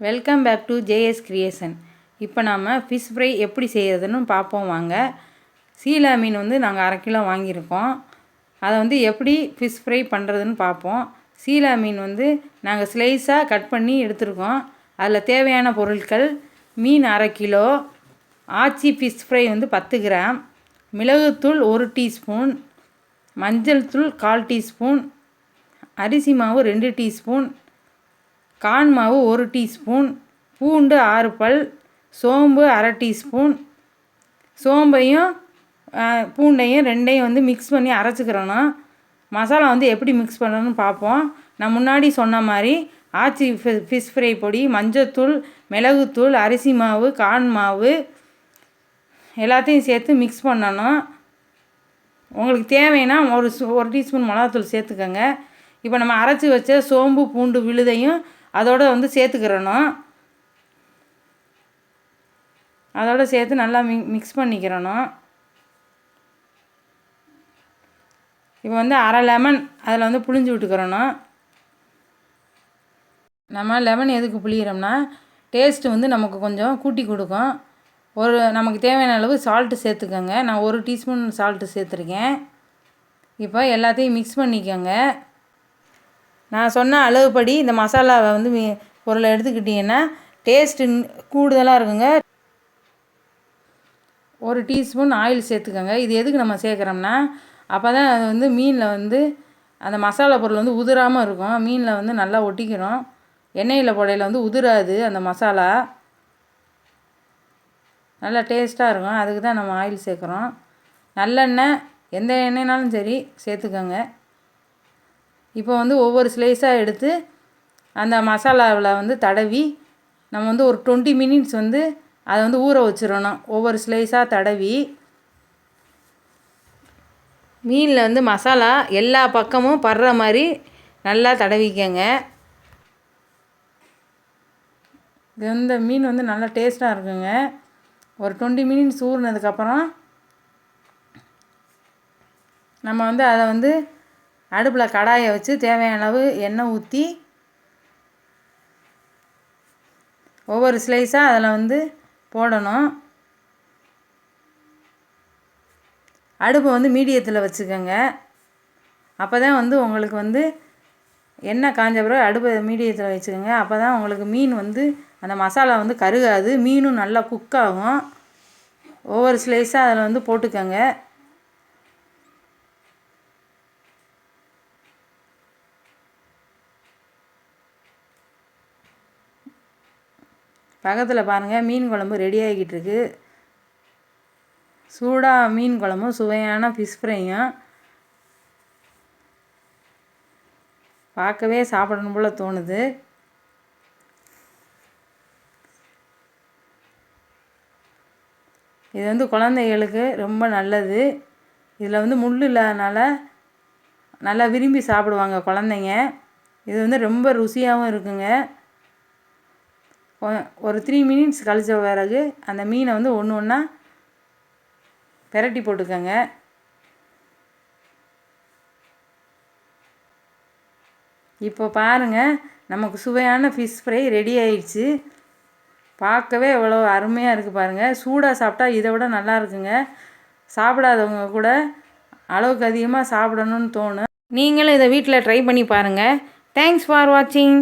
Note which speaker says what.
Speaker 1: Welcome back to JS creation. இப்போ நாம் fish fry எப்படி செய்கிறதுன்னு பார்ப்போம் வாங்க. சீலா மீன் வந்து நாங்கள் 1/2 கிலோ வாங்கியிருக்கோம். அதை வந்து எப்படி ஃபிஷ் ஃப்ரை பண்ணுறதுன்னு பார்ப்போம். சீலா மீன் வந்து நாங்கள் ஸ்லைஸாக கட் பண்ணி எடுத்துருக்கோம். அதில் தேவையான பொருட்கள்: மீன் 1/2 கிலோ, ஆச்சி ஃபிஷ் ஃப்ரை வந்து 10 கிராம், மிளகுத்தூள் 1 டீஸ்பூன், மஞ்சள் தூள் 1/4 டீஸ்பூன், அரிசி மாவு 2 டீஸ்பூன், கார்ன் மாவு 1 டீஸ்பூன், பூண்டு 6 பல், சோம்பு 1/2 டீஸ்பூன். சோம்பையும் பூண்டையும் ரெண்டையும் வந்து மிக்ஸ் பண்ணி அரைச்சிக்கிறணும். மசாலா வந்து எப்படி மிக்ஸ் பண்ணணும்னு பார்ப்போம். நான் முன்னாடி சொன்ன மாதிரி ஆச்சி ஃபிஷ் ஃப்ரை பொடி, மஞ்சத்தூள், மிளகுத்தூள், அரிசி மாவு, கார்ன் மாவு எல்லாத்தையும் சேர்த்து மிக்ஸ் பண்ணணும். உங்களுக்கு தேவைன்னா ஒரு டீஸ்பூன் மிளகாத்தூள் சேர்த்துக்கோங்க. இப்போ நம்ம அரைச்சி வச்ச சோம்பு பூண்டு விழுதையும் அதோடு வந்து சேர்த்துக்கிறணும். அதோடு சேர்த்து நல்லா மிக்ஸ் பண்ணிக்கிறணும். இப்போ வந்து 1/2 லெமன் அதில் வந்து புழிஞ்சு விட்டுக்கிறணும். நம்ம லெமன் எதுக்கு புளிகிறோம்னா டேஸ்ட்டு வந்து நமக்கு கொஞ்சம் கூட்டி கொடுக்கும். நமக்கு தேவையான அளவு சால்ட்டு சேர்த்துக்கோங்க. நான் 1 டீஸ்பூன் சால்ட்டு சேர்த்துருக்கேன். இப்போ எல்லாத்தையும் மிக்ஸ் பண்ணிக்கோங்க. நான் சொன்ன அளவுப்படி இந்த மசாலாவை வந்து பொருளை எடுத்துக்கிட்டிங்கன்னா டேஸ்ட்டு கூடுதலாக இருக்குங்க. 1 டீஸ்பூன் ஆயில் சேர்த்துக்கோங்க. இது எதுக்கு நம்ம சேர்க்குறோம்னா அப்போ தான் அது வந்து மீனில் வந்து அந்த மசாலா பொருள் வந்து உதிராமல் இருக்கும். மீனில் வந்து நல்லா ஒட்டிக்கிறோம். எண்ணெயில் போடையில் வந்து உதிராது. அந்த மசாலா நல்லா டேஸ்ட்டாக இருக்கும். அதுக்கு தான் நம்ம ஆயில் சேர்க்குறோம். நல்லெண்ணெய், எந்த எண்ணெய்னாலும் சரி சேர்த்துக்கோங்க. இப்போ வந்து ஒவ்வொரு ஸ்லைஸாக எடுத்து அந்த மசாலாவில் வந்து தடவி நம்ம வந்து ஒரு 20 மினிட்ஸ் வந்து அதை வந்து ஊற வச்சிடணும். ஒவ்வொரு ஸ்லைஸாக தடவி மீனில் வந்து மசாலா எல்லா பக்கமும் படுற மாதிரி நல்லா தடவிக்கங்க. இது வந்து மீன் வந்து நல்லா டேஸ்ட்டாக இருக்குங்க. ஒரு 20 மினிட்ஸ் ஊறினதுக்கப்புறம் நம்ம வந்து அதை வந்து அடுப்பில் கடாயை வச்சு தேவையான அளவு எண்ணெய் ஊற்றி ஒவ்வொரு ஸ்லைஸாக அதில் வந்து போடணும். அடுப்பை வந்து மீடியத்தில் வச்சுக்கோங்க. அப்போ தான் வந்து உங்களுக்கு வந்து எண்ணெய் காஞ்ச பிறகு அடுப்பை மீடியத்தில் வச்சுக்கோங்க. அப்போ தான் உங்களுக்கு மீன் வந்து அந்த மசாலா வந்து கருகாது. மீனும் நல்லா குக் ஆகும். ஒவ்வொரு ஸ்லைஸாக அதில் வந்து போட்டுக்கோங்க. பக்கத்தில் பாருங்கள், மீன் குழம்பு ரெடி ஆகிக்கிட்டு இருக்கு. சூடாக மீன் குழம்பும் சுவையான ஃபிஷ் ஃப்ரையும் பார்க்கவே சாப்பிடணும் போல் தோணுது. இது வந்து குழந்தைகளுக்கு ரொம்ப நல்லது. இதில் வந்து முள் இல்லாதனால நல்லா விரும்பி சாப்பிடுவாங்க குழந்தைங்க. இது வந்து ரொம்ப ருசியாகவும் இருக்குங்க. ஒரு 3 மினிட்ஸ் கழிச்ச பிறகு அந்த மீனை வந்து ஒன்று ஒன்றா பிரட்டி போட்டுக்கோங்க. இப்போ பாருங்கள், நமக்கு சுவையான ஃபிஷ் ஃப்ரை ரெடி ஆயிடுச்சு. பார்க்கவே எவ்வளோ அருமையாக இருக்குது பாருங்கள். சூடாக சாப்பிட்டா இதை விட நல்லா இருக்குங்க. சாப்பிடாதவங்க கூட அளவுக்கு அதிகமாக சாப்பிடணும்னு தோணும். நீங்களும் இதை வீட்டில் ட்ரை பண்ணி பாருங்கள். தேங்க்ஸ் ஃபார் வாட்சிங்.